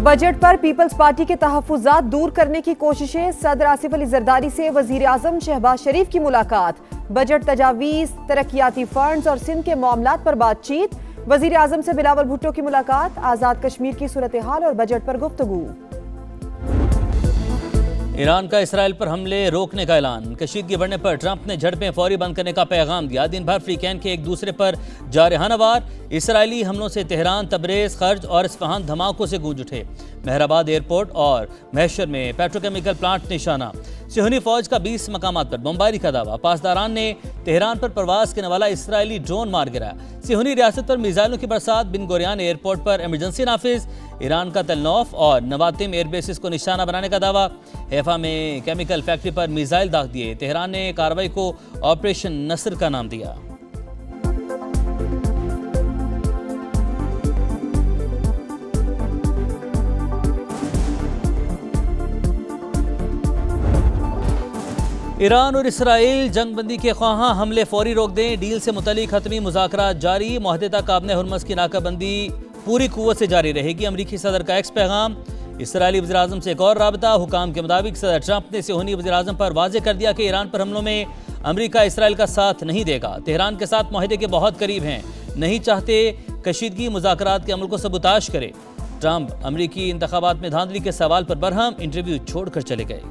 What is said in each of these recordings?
Budget पर peoples party के तहफ्फुज़ात दूर करने की कोशिशें। सदर आसिफ अली जरदारी से वजीर आजम शहबाज शरीफ की मुलाकात। बजट तजावीज़, तरक्याती फंड्स और सिंध के मामलात पर बातचीत। वजीर आजम से बिलावल भुट्टो की मुलाकात। आज़ाद कश्मीर की सूरत हाल और बजट पर गुफ्तगू। ईरान का इसराइल पर हमले रोकने का ऐलान। कशीदगी बढ़ने पर ट्रंप ने झड़पें फौरी बंद करने का पैगाम दिया। दिन भर फ्रीकैन के एक दूसरे पर जारहाना वार। इसराइली हमलों से तेहरान, तबरेज, खर्ज और इस्फहान धमाकों से गूंज उठे। मेहराबाद एयरपोर्ट और महशर में पेट्रोकेमिकल प्लांट निशाना। सिहनी फौज का 20 मकामात पर बमबारी का दावा। पासदारान ने तेहरान पर परवाज करने वाला इसराइली ड्रोन मार गिराया। सिहनी रियासत पर मिसाइलों की बरसात। बिन गोरियान एयरपोर्ट पर इमरजेंसी नाफिज। ईरान का तलनौफ और नवातिम एयरबेसिस को निशाना बनाने का दावा। हैफा में केमिकल फैक्ट्री पर मिसाइल दाग दिए। तेहरान ने कार्रवाई को ऑपरेशन नसर का नाम दिया। ईरान और इसराइल जंगबंदी के ख्वाहां, हमले फौरी रोक दें। डील से मुतल्लिक हतमी मुज़ाकरात जारी। मुआहदे तक आबने हुर्मुज़ की नाकाबंदी पूरी कुव्वत से जारी रहेगी। अमरीकी सदर का एक्स पैगाम। इसराइली वज़ीर आज़म से एक और राबता। हुकाम के मुताबिक सदर ट्रंप ने सिहनी वज़ीर आज़म पर वाज़े कर दिया कि ईरान पर हमलों में अमरीका इसराइल का साथ नहीं देगा। तेहरान के साथ मुआहदे के बहुत करीब हैं, नहीं चाहते कशीदगी मुज़ाकरात के अमल को सबूताश करे। ट्रंप अमरीकी इंतखाबात में धांधली के सवाल पर बरहम। इंटरव्यू छोड़कर चले गए।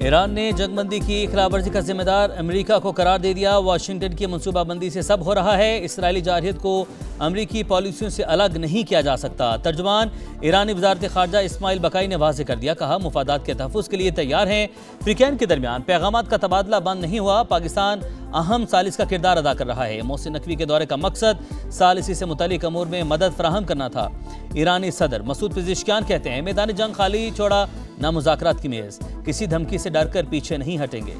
ईरान ने जंगबंदी की खिलाफवर्जी का जिम्मेदार अमेरिका को करार दे दिया। वाशिंगटन की मनसूबाबंदी से सब हो रहा है। इसराइली जारहियत को अमरीकी पॉलिसियों से अलग नहीं किया जा सकता। तर्जुमान ईरानी वजारत खारजा इस्माइल बकाई ने वाज़ेह कर दिया। कहा, मुफादात के तहफ़्फ़ुज़ के लिए तैयार हैं। फ्रीकैन के दरमियान पैगामात का तबादला बंद नहीं हुआ। पाकिस्तान अहम सालिस का किरदार अदा कर रहा है। मोहसिन नकवी के दौरे का मकसद सालिसी से मुतल्लिक अमूर में मदद फराहम करना था। ईरानी सदर मसूद पेज़ेश्कियान कहते हैं, मैदान जंग खाली छोड़ा ना मुज़ाकरात की मेज़। किसी धमकी से डरकर पीछे नहीं हटेंगे।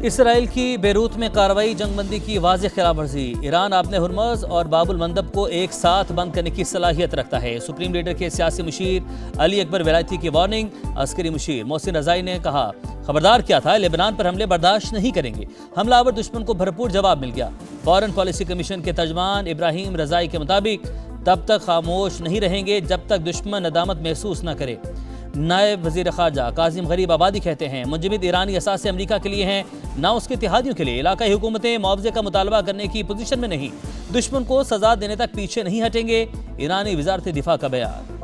इसराइल की बेरूत में कार्रवाई, जंगबंदी की वाज़ेह खिलाफवर्जी। ईरान आपने हुर्मुज़ और बाबुल मंदब को एक साथ बंद करने की सलाहियत रखता है। सुप्रीम लीडर के सियासी मुशीर अली अकबर वलायती की वार्निंग। अस्करी मुशीर मोहसिन रज़ाई ने कहा, खबरदार क्या था, लेबनान पर हमले बर्दाश्त नहीं करेंगे। हमलावर दुश्मन को भरपूर जवाब मिल गया। फॉरेन पॉलिसी कमीशन के तर्जमान इब्राहिम रज़ाई के मुताबिक तब तक खामोश नहीं रहेंगे जब तक दुश्मन नदामत महसूस न करे। नायब वजीर खारजा काजिम गरीब आबादी कहते हैं, मुंजमद ईरानी असासे अमरीका के लिए हैं, ना उसके इत्तेहादियों के लिए। इलाकाई हुकूमतें मुआवजे का मुतालबा करने की पोजीशन में नहीं। दुश्मन को सजा देने तक पीछे नहीं हटेंगे। ईरानी वजारत दिफा का बयान।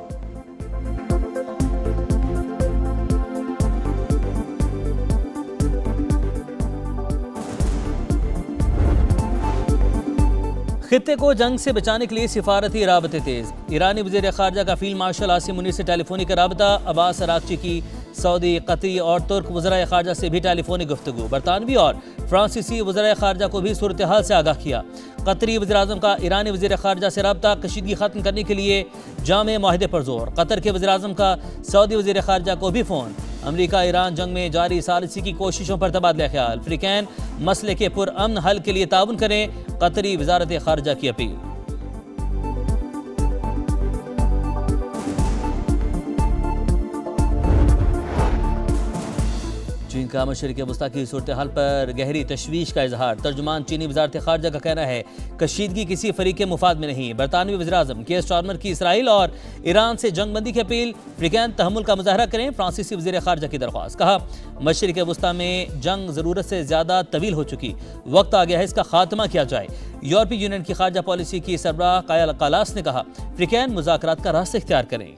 खित्ते को जंग से बचाने के लिए सिफारती राबते तेज। ईरानी वज़ीर ख़ारजा का फील्ड मार्शल आसिम मुनीर से टेलीफोनिक राबता। अब्बास अरागची की सऊदी, कतरी और तुर्क वज़राए ख़ारजा से भी टेलीफोनिक गुफ्तगू। बरतानवी और फ्रांसीसी वज़राए ख़ारजा को भी सूरत हाल से आगाह किया। कतरी वज़ीर आज़म का ईरानी वज़ीर ख़ारजा से राबता। कशीदगी ख़त्म करने के लिए जामे माहिदे पर जोर। कतर के वज़ीर आज़म का सऊदी वज़ीर ख़ारजा को भी फ़ोन। अमरीका ईरान जंग में जारी सालिसी की कोशिशों पर तबादला ख्याल। फ्रीकैन मसले के पुरअमन हल के लिए ताउन करें, कतरी वज़ारत ख़ारजा की अपील। चीन का मशरिक़ वस्ता की सूरत हाल पर गहरी तशवीश का इजहार। तर्जुमान चीनी वज़ारत ख़ारजा का कहना है, कशीदगी किसी फरीक़ के मुफाद में नहीं। बरतानवी वज़ीर आज़म केयर स्टारमर की इसराइल और ईरान से जंगबंदी की अपील। फ्रीकैन तहम्मुल का मुज़ाहरा करें, फ्रांसीसी वज़ीर ख़ारजा की दरख्वास्त। कहा, मशरिक़ वस्ता में जंग ज़रूरत से ज़्यादा तवील हो चुकी, वक्त आ गया है इसका खात्मा किया जाए। यूरोपीय यूनियन की ख़ारजा पॉलिसी की सरबराह काया कालास ने कहा, फ्रीकैन मुज़ाकरात का रास्ता इख्तियार करें।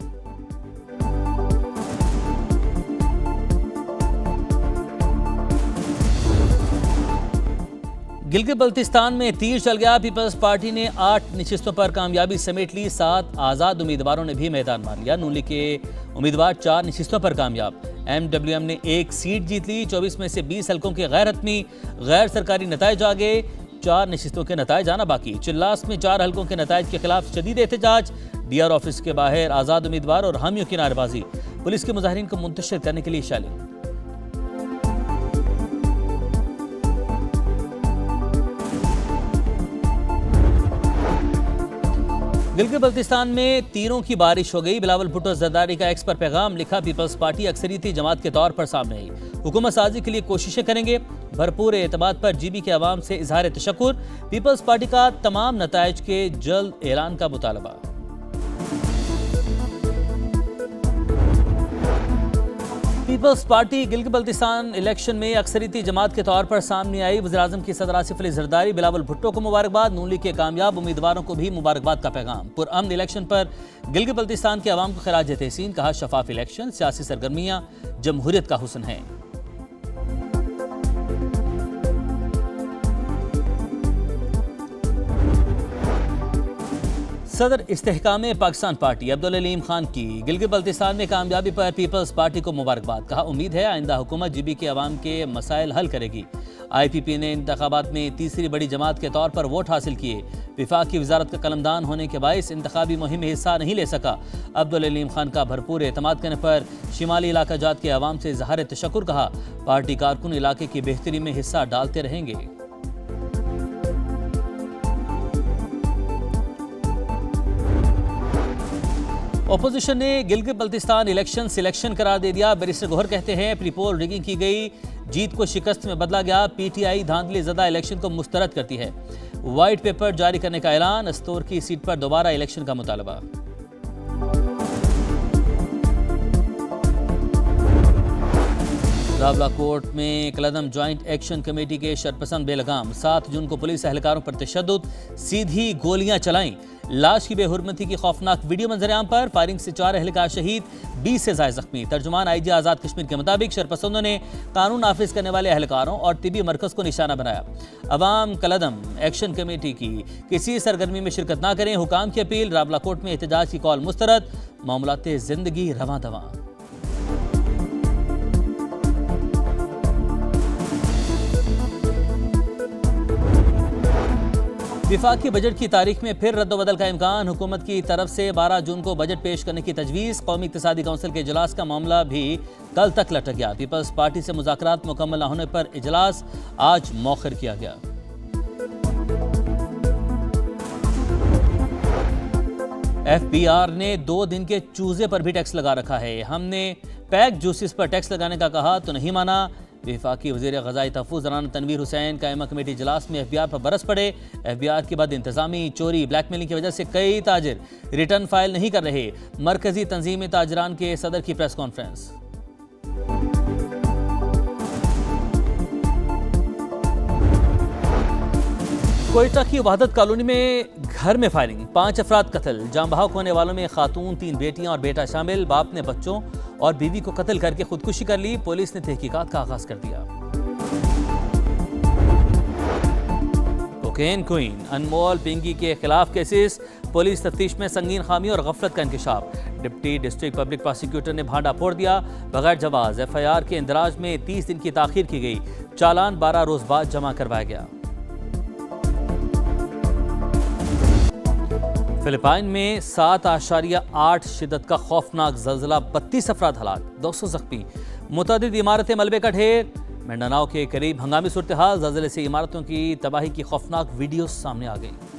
गिलगित बल्तिस्तान में तीर चल गया। पीपल्स पार्टी ने 8 नशिस्तों पर कामयाबी समेट ली। 7 आज़ाद उम्मीदवारों ने भी मैदान मार लिया। नून लीग के उम्मीदवार 4 नशिस्तों पर कामयाब। MWM ने 1 सीट जीत ली। 24 में से 20 हल्कों के गैर हतमी गैर सरकारी नताइज आ गए। 4 नशिस्तों के नताइज आना बाकी। चिल्लास में 4 हल्कों के नताइज के खिलाफ शदीद एहतजाज। DR ऑफिस के बाहर आज़ाद उम्मीदवार और हामियों की नारेबाजी। पुलिस के मुजाहिरीन को मुंतशिर करने के लिए शैलिंग। गिलगित बल्तिस्तान में तीरों की बारिश हो गई। बिलावल भुट्टो जरदारी का एक्स पर पैगाम लिखा, पीपल्स पार्टी अक्सरियती जमात के तौर पर सामने आई, हुकूमत साजी के लिए कोशिशें करेंगे, भरपूर एतमाद पर जीबी के अवाम से इजहार तशक्कुर। पीपल्स पार्टी का तमाम नताइज के जल्द ऐलान का मुतालबा। पीपल्स पार्टी गिलगित बल्तिस्तान इलेक्शन में अक्सरियती जमात के तौर पर सामने आई। वज़ीर-ए-आज़म की सदर आसिफ अली जरदारी बिलावल भुट्टो को मुबारकबाद, नून लीग के कामयाब उम्मीदवारों को भी मुबारकबाद का पैगाम। पुरअमन इलेक्शन पर गिलगित बल्तिस्तान के अवाम को खिराज तहसीन, कहा शफाफ इलेक्शन, सियासी सरगर्मियां जमहूरियत का हुस्न है। सदर इस्तेहकाम पाकिस्तान पार्टी अब्दुल अलीम खान की गिलगित बल्तिस्तान में कामयाबी पर पीपल्स पार्टी को मुबारकबाद, कहा उम्मीद है आइंदा हुकूमत जीबी के अवाम के मसाइल हल करेगी। IPP ने इंतखाबात में तीसरी बड़ी जमात के तौर पर वोट हासिल किए। विफाक की वजारत का कलमदान होने के बायस इंतखाबी मुहिम में हिस्सा नहीं ले सका। अब्दुल अलीम खान का भरपूर एतमाद करने पर शिमाली इलाका जात के अवाम से इजहार तशक्कुर, कहा पार्टी कारकुन इलाके की बेहतरी में हिस्सा डालते रहेंगे। ओपोजिशन ने गिलगित बल्तिस्तान इलेक्शन सिलेक्शन करार दे दिया। बैरिस्टर गोहर कहते हैं प्री पोल रिगिंग की गई, जीत को शिकस्त में बदला गया। PTI धांधली ज़दा इलेक्शन को मुस्तरद करती है। व्हाइट पेपर जारी करने का ऐलान, अस्तोर की सीट पर दोबारा इलेक्शन का मुतालबा। रावला कोर्ट में कलदम ज्वाइंट एक्शन कमेटी के शरपसंद बेलगाम, 7 जून को पुलिस एहलकारों पर तशद्दुद, सीधी गोलियां चलाईं। लाश की बेहुरमती की खौफनाक वीडियो मंजरेआम पर, फायरिंग से 4 एहलकार शहीद, 20 से ज्यादा जख्मी। तर्जुमान IG आज़ाद कश्मीर के मुताबिक शरपसंदों ने कानून नाफिज करने वाले एहलकारों और तिबी मरकज को निशाना बनाया। अवाम कलदम एक्शन कमेटी की किसी सरगर्मी में शिरकत ना करें, हुकाम की अपील। रावला कोर्ट में एहतजाज की कॉल मुस्तरद, मामलाते जिंदगी रवां दवां। विफाकी बजट की तारीख में फिर रद्दोबदल का इम्कान, हुकूमत की तरफ से 12 जून को बजट पेश करने की तजवीज़। कौमी इक़्तिसादी कौंसिल के इजलास का मामला भी कल तक लटक गया। पीपल्स पार्टी से मुज़ाकरात मुकम्मल न होने पर इजलास आज मौखर किया गया। FBR ने 2 दिन के चूजे पर भी टैक्स लगा रखा है। हमने पैक जूसेस पर टैक्स लगाने का कहा तो नहीं माना। वफाकी वज़ीर ग़ज़ाई तहफ़्फ़ुज़ राना तनवीर हुसैन कायमा कमेटी इजलास में FBR पर बरस पड़े। FBR के बाद इंतज़ामी चोरी ब्लैकमेलिंग की वजह से कई ताजिर रिटर्न फाइल नहीं कर रहे। मरकजी तंजीम ताजरान के सदर की प्रेस कॉन्फ्रेंस। कोयटा की वहादत कॉलोनी में घर में फायरिंग, 5 अफराद कत्ल। जान बहक होने वालों में खातून, 3 बेटियां और बेटा शामिल। बाप ने बच्चों और बीवी को कत्ल करके खुदकुशी कर ली। पुलिस ने तहकीकात का आगाज कर दिया। कोकेन क्वीन अनमोल पिंकी के खिलाफ केसेस, पुलिस तफ्तीश में संगीन खामी और गफलत का इंकशाफ। डिप्टी डिस्ट्रिक्ट पब्लिक प्रोसिक्यूटर ने भांडा फोड़ दिया। बगैर जवाज FIR के इंदराज में 30 दिन की ताखीर की गई। चालान 12 रोज बाद जमा करवाया गया। फिलिपाइन में 7.8 शिद्दत का खौफनाक जल्जला, 32 अफराद हलाक, 200 जख्मी। मुतअद्दिद इमारतें मलबे का ढेर। मिंडानाओ के करीब हंगामी सूरत हाल, जल्जले से इमारतों की तबाही की खौफनाक वीडियो सामने आ गई।